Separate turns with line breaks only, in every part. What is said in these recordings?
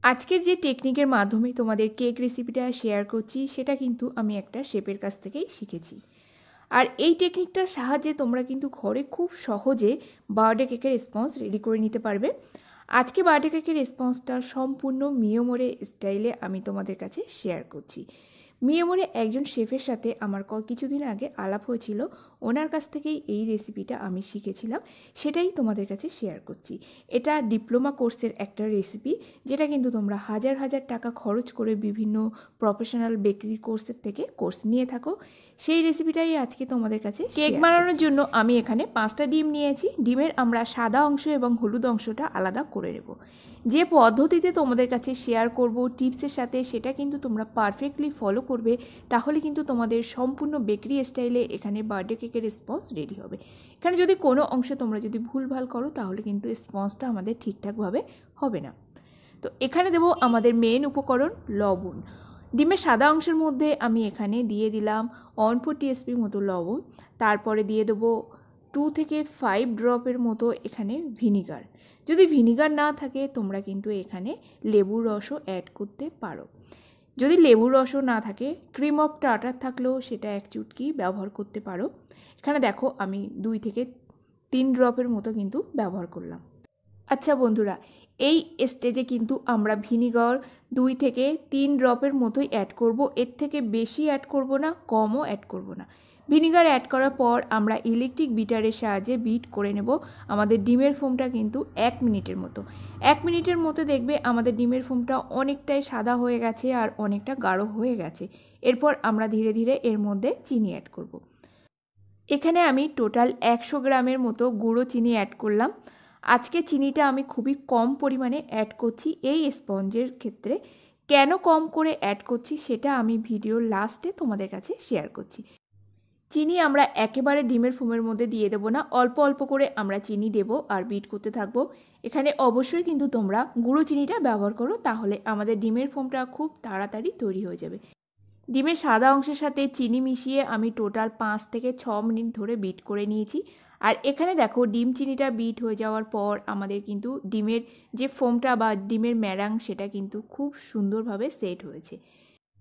আজকের যে টেকনিকের মাধ্যমে তোমাদের কেক রেসিপিটা শেয়ার করছি সেটা কিন্তু আমি একটা শেফের কাছ থেকেই শিখেছি। আর এই টেকনিকটার সাহায্যে তোমরা কিন্তু ঘরে খুব সহজে বার্থডে কেকের স্পঞ্জ রেডি করে নিতে পারবে। আজকে বার্থডে কেকের স্পঞ্জটা সম্পূর্ণ মিয়োমোরে স্টাইলে আমি তোমাদের কাছে শেয়ার করছি। মিয়োমোরে একজন শেফের সাথে আমার কিছুদিন আগে আলাপ হয়েছিল, ওনার কাছ থেকেই এই রেসিপিটা আমি শিখেছিলাম, সেটাই তোমাদের কাছে শেয়ার করছি। এটা ডিপ্লোমা কোর্সের একটা রেসিপি, যেটা কিন্তু তোমরা হাজার হাজার টাকা খরচ করে বিভিন্ন প্রফেশনাল বেকারি কোর্সের থেকে কোর্স নিয়ে থাকো। সেই রেসিপিটাই আজকে তোমাদের কাছে কেক বানানোর জন্য আমি এখানে 5টা ডিম নিয়েছি। ডিমের আমরা সাদা অংশ এবং হলুদ অংশটা আলাদা করে নেব। যে পদ্ধতিতে তোমাদের কাছে শেয়ার করব টিপসের সাথে, সেটা কিন্তু তোমরা পারফেক্টলি ফলো করবে, তাহলে কিন্তু তোমাদের সম্পূর্ণ বেকারি স্টাইলে এখানে বার্থডে কেকের স্পঞ্জ রেডি হবে। এখানে যদি কোনো অংশে তোমরা যদি ভুলভাল করো তাহলে কিন্তু স্পঞ্জটা আমাদের ঠিকঠাকভাবে হবে না। তো এখানে দেব আমাদের মেন উপকরণ লবণ। ডিমের সাদা অংশের মধ্যে আমি এখানে দিয়ে দিলাম 1/4 টিএসপি মতো লবণ। তারপরে দিয়ে দেবো 2 থেকে 5 ড্রপের মতো এখানে ভিনিগার। যদি ভিনিগার না থাকে তোমরা কিন্তু এখানে লেবুর রসও অ্যাড করতে পারো। যদি লেবুর রসও না থাকে, ক্রিম অফ টার্টার থাকলেও সেটা 1 চুটকি ব্যবহার করতে পারো। এখানে দেখো আমি 2 থেকে 3 ড্রপের মতো কিন্তু ব্যবহার করলাম। আচ্ছা বন্ধুরা, এই স্টেজে কিন্তু আমরা ভিনিগার 2 থেকে 3 ড্রপের মতোই অ্যাড করব, এর থেকে বেশি অ্যাড করব না, কমও অ্যাড করব না। ভিনিগার অ্যাড করার পর আমরা ইলেকট্রিক বিটারের সাহায্যে বিট করে নেব আমাদের ডিমের ফোমটা কিন্তু 1 মিনিটের মতো। 1 মিনিটের মধ্যে দেখবে আমাদের ডিমের ফোমটা অনেকটাই সাদা হয়ে গেছে আর অনেকটা গাঢ় হয়ে গেছে। এরপর আমরা ধীরে ধীরে এর মধ্যে চিনি অ্যাড করব। এখানে আমি টোটাল 100 গ্রামের মতো গুঁড়ো চিনি অ্যাড করলাম। আজকে চিনিটা আমি খুবই কম পরিমাণে অ্যাড করছি এই স্পঞ্জের ক্ষেত্রে। কেন কম করে অ্যাড করছি সেটা আমি ভিডিওর লাস্টে তোমাদের কাছে শেয়ার করছি। চিনি আমরা একেবারে ডিমের ফোমের মধ্যে দিয়ে দেবো না, অল্প অল্প করে আমরা চিনি দেবো আর বিট করতে থাকবো। এখানে অবশ্যই কিন্তু তোমরা গুঁড়ো চিনিটা ব্যবহার করো, তাহলে আমাদের ডিমের ফোমটা খুব তাড়াতাড়ি তৈরি হয়ে যাবে। ডিমের সাদা অংশের সাথে চিনি মিশিয়ে আমি টোটাল 5 থেকে 6 মিনিট ধরে বিট করে নিয়েছি। আর এখানে দেখো ডিম চিনিটা বিট হয়ে যাওয়ার পর আমাদের কিন্তু ডিমের যে ফোমটা বা ডিমের ম্যারাং সেটা কিন্তু খুব সুন্দরভাবে সেট হয়েছে।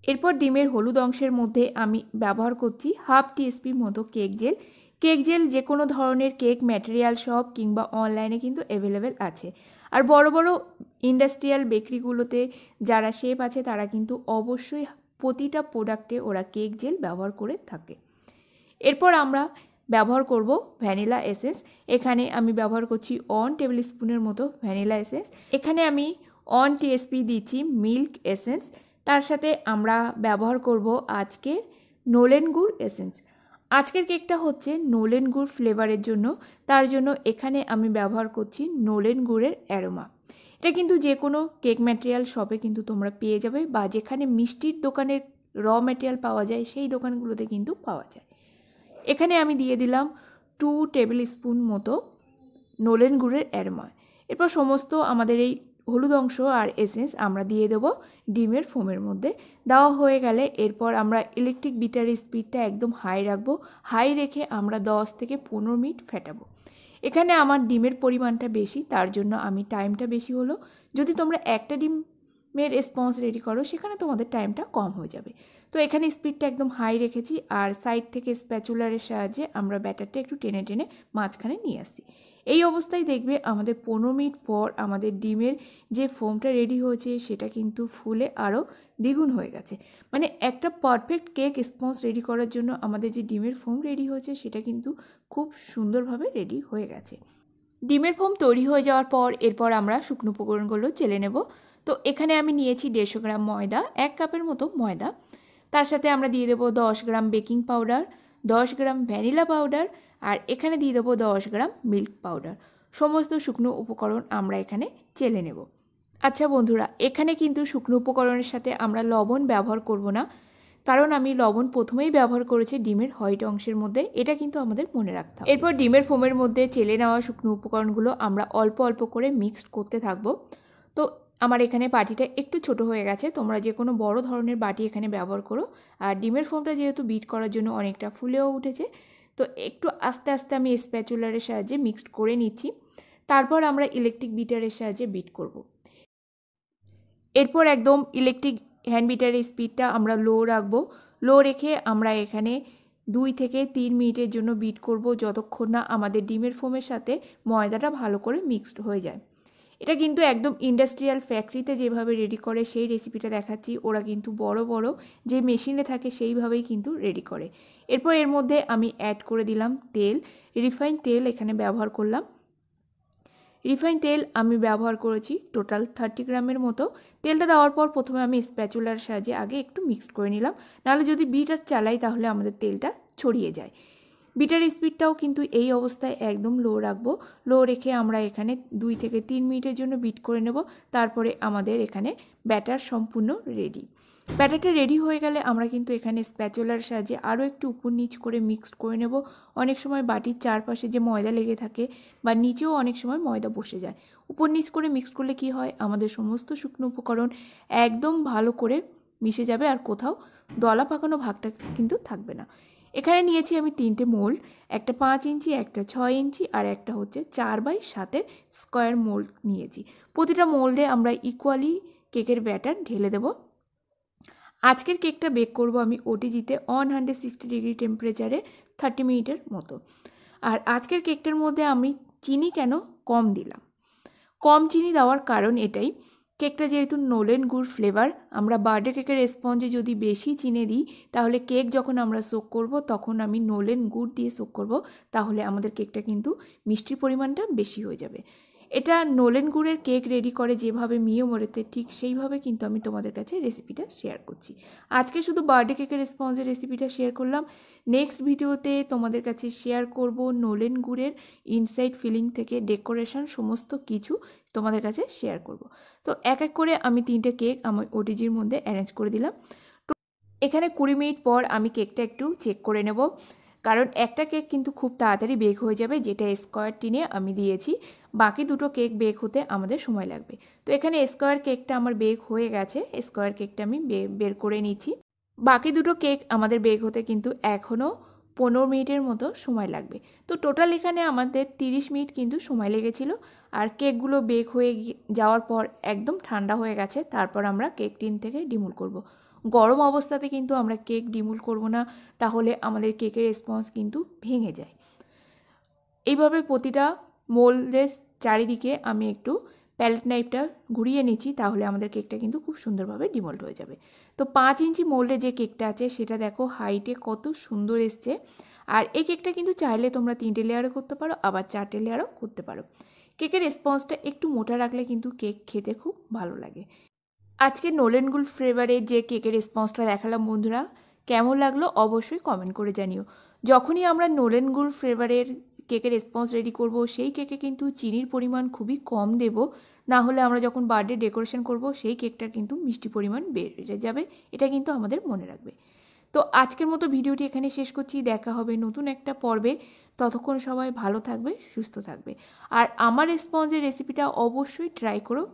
এরপর ডিমের হলুদ অংশের মধ্যে আমি ব্যবহার করছি 1/2 টিএসপি মতো কেক জেল। কেক জেল যে কোনো ধরনের কেক ম্যাটেরিয়াল শপ কিংবা অনলাইনে কিন্তু অ্যাভেলেবেল আছে। আর বড় বড় ইন্ডাস্ট্রিয়াল বেকারিগুলোতে যারা শেফ আছে তারা কিন্তু অবশ্যই প্রতিটা প্রোডাক্টে ওরা কেক জেল ব্যবহার করে থাকে। এরপর আমরা ব্যবহার করব ভ্যানিলা এসেন্স। এখানে আমি ব্যবহার করছি 1 টেবিল স্পুনের মতো ভ্যানিলা এসেন্স। এখানে আমি 1 টিএসপি দিচ্ছি মিল্ক এসেন্স। তার সাথে আমরা ব্যবহার করব আজকে নোলেন গুড় এসেন্স। আজকের কেকটা হচ্ছে নোলেন গুড় ফ্লেভারের জন্য, তার জন্য এখানে আমি ব্যবহার করছি নোলেন গুড়ের অ্যারোমা। এটা কিন্তু যে কোনো কেক ম্যাটেরিয়াল শপে কিন্তু তোমরা পেয়ে যাবে, বা যেখানে মিষ্টির দোকানের র ম্যাটেরিয়াল পাওয়া যায় সেই দোকানগুলোতে কিন্তু পাওয়া যায়। এখানে আমি দিয়ে দিলাম 2 টেবিল স্পুন মতো নোলেন গুড়ের অ্যারোমা। এরপর সমস্ত আমাদের এই হলুদ অংশ আর এসেন্স আমরা দিয়ে দেবো ডিমের ফোমের মধ্যে। দেওয়া হয়ে গেলে এরপর আমরা ইলেকট্রিক বিটারের স্পিডটা একদম হাই রাখবো। হাই রেখে আমরা 10 থেকে 15 মিনিট ফেটাবো। এখানে আমার ডিমের পরিমাণটা বেশি, তার জন্য আমি টাইমটা বেশি হলো। যদি তোমরা একটা ডিমের স্পঞ্জ রেডি করো সেখানে তোমাদের টাইমটা কম হয়ে যাবে। তো এখানে স্পিডটা একদম হাই রেখেছি আর সাইড থেকে স্প্যাচুলারের সাহায্যে আমরা ব্যাটারটা একটু টেনে টেনে মাঝখানে নিয়ে আসছি। এই অবস্থায় দেখবে আমাদের 15 মিনিট পর আমাদের ডিমের যে ফোমটা রেডি হয়েছে সেটা কিন্তু ফুলে আরও দ্বিগুণ হয়ে গেছে। মানে একটা পারফেক্ট কেক স্পঞ্জ রেডি করার জন্য আমাদের যে ডিমের ফোম রেডি হয়েছে সেটা কিন্তু খুব সুন্দরভাবে রেডি হয়ে গেছে। ডিমের ফোম তৈরি হয়ে যাওয়ার পর এরপর আমরা শুকনো উপকরণগুলো চেলে নেব। তো এখানে আমি নিয়েছি 150 গ্রাম ময়দা, 1 কাপের মতো ময়দা। তার সাথে আমরা দিয়ে দেবো 10 গ্রাম বেকিং পাউডার, 10 গ্রাম ভ্যানিলা পাউডার, আর এখানে দিয়ে দেবো 10 গ্রাম মিল্ক পাউডার। সমস্ত শুকনো উপকরণ আমরা এখানে চেলে নেব। আচ্ছা বন্ধুরা, এখানে কিন্তু শুকনো উপকরণের সাথে আমরা লবণ ব্যবহার করব না, কারণ আমি লবণ প্রথমেই ব্যবহার করেছি ডিমের হোয়াইট অংশের মধ্যে, এটা কিন্তু আমাদের মনে রাখতে হবে। এরপর ডিমের ফোমের মধ্যে চেলে নেওয়া শুকনো উপকরণগুলো আমরা অল্প অল্প করে মিক্সড করতে থাকবো। তো আমার এখানে বাটিটা একটু ছোট হয়ে গেছে, তোমরা যে কোনো বড় ধরনের বাটি এখানে ব্যবহার করো। আর ডিমের ফোমটা যেহেতু বিট করার জন্য অনেকটা ফুলেও উঠেছে, তো একটু আস্তে আস্তে আমি স্প্যাচুলারের সাহায্যে মিক্সড করে নিচ্ছি। তারপর আমরা ইলেকট্রিক বিটারের সাহায্যে বিট করব। এরপর একদম ইলেকট্রিক হ্যান্ড বিটারের স্পিডটা আমরা লো রাখবো। লো রেখে আমরা এখানে 2 থেকে 3 মিনিটের জন্য বিট করব, যতক্ষণ না আমাদের ডিমের ফোমের সাথে ময়দাটা ভালো করে মিক্সড হয়ে যায়। এটা কিন্তু একদম ইন্ডাস্ট্রিয়াল ফ্যাক্টরিতে যেভাবে রেডি করে সেই রেসিপিটা দেখাচ্ছি। ওরা কিন্তু বড় বড় যে মেশিনে থাকে সেইভাবেই কিন্তু রেডি করে। এরপর এর মধ্যে আমি অ্যাড করে দিলাম তেল। রিফাইন তেল এখানে ব্যবহার করলাম। রিফাইন তেল আমি ব্যবহার করেছি টোটাল 30 গ্রামের মতো। তেলটা দেওয়ার পর প্রথমে আমি স্প্যাচুলার সাহায্যে আগে একটু মিক্সড করে নিলাম, নাহলে যদি বিটার চালাই তাহলে আমাদের তেলটা ছড়িয়ে যায়। বিটার স্পিডটাও কিন্তু এই অবস্থায় একদম লো রাখবো। লো রেখে আমরা এখানে 2 থেকে 3 মিনিটের জন্য বিট করে নেব। তারপরে আমাদের এখানে ব্যাটার সম্পূর্ণ রেডি। ব্যাটারটা রেডি হয়ে গেলে আমরা কিন্তু এখানে স্প্যাচুলার সাহায্যে আরও একটু উপর নিচ করে মিক্সড করে নেব। অনেক সময় বাটির চারপাশে যে ময়দা লেগে থাকে বা নিচেও অনেক সময় ময়দা বসে যায়, উপর নিচ করে মিক্স করলে কি হয়, আমাদের সমস্ত শুকনো উপকরণ একদম ভালো করে মিশে যাবে আর কোথাও দলা পাকানো ভাগটা কিন্তু থাকবে না। এখানে নিয়েছি আমি 3টে মোল্ড, একটা 5 ইঞ্চি, একটা 6 ইঞ্চি আর একটা হচ্ছে 4x7 স্কোয়ার মোল্ড নিয়েছি। প্রতিটা মোল্ডে আমরা ইকুয়ালি কেকের ব্যাটার ঢেলে দেব। আজকের কেকটা বেক করব আমি ওটিজিতে 160 ডিগ্রি টেম্পারেচারে 30 মিনিটের মতো। আর আজকের কেকটার মধ্যে আমি চিনি কেন কম দিলাম, কম চিনি দেওয়ার কারণ এটাই, কেকটা যেহেতু নোলেন গুড় ফ্লেভার, আমরা বার্থডে কেকের স্পঞ্জে যদি বেশি চিনি দিই তাহলে কেক যখন আমরা সোক করব তখন আমি নোলেন গুড় দিয়ে সোক করব, তাহলে আমাদের কেকটা কিন্তু মিষ্টির পরিমাণটা বেশি হয়ে যাবে। এটা নোলেন গুড়ের কেক রেডি করে যেভাবে মিও মোরেতে, ঠিক সেইভাবে কিন্তু আমি তোমাদের কাছে রেসিপিটা শেয়ার করছি। আজকে শুধু বার্থডে কেকের স্পঞ্জের রেসিপিটা শেয়ার করলাম। নেক্সট ভিডিওতে তোমাদের কাছে শেয়ার করব নোলেন গুড়ের ইনসাইড ফিলিং থেকে ডেকোরেশন সমস্ত কিছু তোমাদের কাছে শেয়ার করব। তো এক এক করে আমি 3টে কেক আমার ওটিজির মধ্যে অ্যারেঞ্জ করে দিলাম। তো এখানে 20 মিনিট পর আমি কেকটা একটু চেক করে নেব, কারণ একটা কেক কিন্তু খুব তাড়াতাড়ি বেক হয়ে যাবে, যেটা স্কোয়ার টিনে আমি দিয়েছি। বাকি দুটো কেক বেক হতে আমাদের সময় লাগবে। তো এখানে স্কোয়ার কেকটা আমার বেক হয়ে গেছে, স্কোয়ার কেকটা আমি বের করে নিচ্ছি। বাকি দুটো কেক আমাদের বেক হতে কিন্তু এখনও 15 মিনিটের মতো সময় লাগবে। তো টোটাল এখানে আমাদের 30 মিনিট কিন্তু সময় লেগেছিল। আর কেকগুলো বেক হয়ে যাওয়ার পর একদম ঠান্ডা হয়ে গেছে, তারপর আমরা কেক টিন থেকে ডিমুল করব। গরম অবস্থাতে কিন্তু আমরা কেক ডিমুল করব না, তাহলে আমাদের কেকের স্পঞ্জ কিন্তু ভেঙে যায়। এইভাবে প্রতিটা মোল্ডের চারিদিকে আমি একটু প্যালেট নাইফটা ঘুরিয়ে নিচ্ছি, তাহলে আমাদের কেকটা কিন্তু খুব সুন্দরভাবে ডিমোল্ড হয়ে যাবে। তো 5 ইঞ্চি মোল্ডে যে কেকটা আছে সেটা দেখো হাইটে কত সুন্দর এসছে। আর এই কেকটা কিন্তু চাইলে তোমরা 3টে লেয়ারও করতে পারো, আবার 4টে লেয়ারও করতে পারো। কেকের স্পঞ্জটা একটু মোটা রাখলে কিন্তু কেক খেতে খুব ভালো লাগে। আজকে নোলেন গুড় ফ্লেভারের যে কেকের স্পঞ্জটা দেখালাম বন্ধুরা, কেমন লাগলো অবশ্যই কমেন্ট করে জানিও। যখনই আমরা নোলেন গুড় ফ্লেভারের কেকের স্পঞ্জ রেডি করব, সেই কেকে কিন্তু চিনির পরিমাণ খুবই কম দেব, না হলে আমরা যখন বার্থডে ডেকোরেশন করব সেই কেকটার কিন্তু মিষ্টি পরিমাণ বেড়ে যাবে। এটা কিন্তু আমাদের মনে রাখবে। তো আজকের মতো ভিডিওটি এখানে শেষ করছি, দেখা হবে নতুন একটা পর্বে। ততক্ষণ সবাই ভালো থাকবে, সুস্থ থাকবে। আর আমার স্পঞ্জের রেসিপিটা অবশ্যই ট্রাই করো।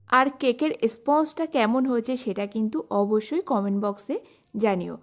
আর কেকের স্পঞ্জটা কেমন হয়েছে সেটা কিন্তু অবশ্যই কমেন্ট বক্সে জানিও।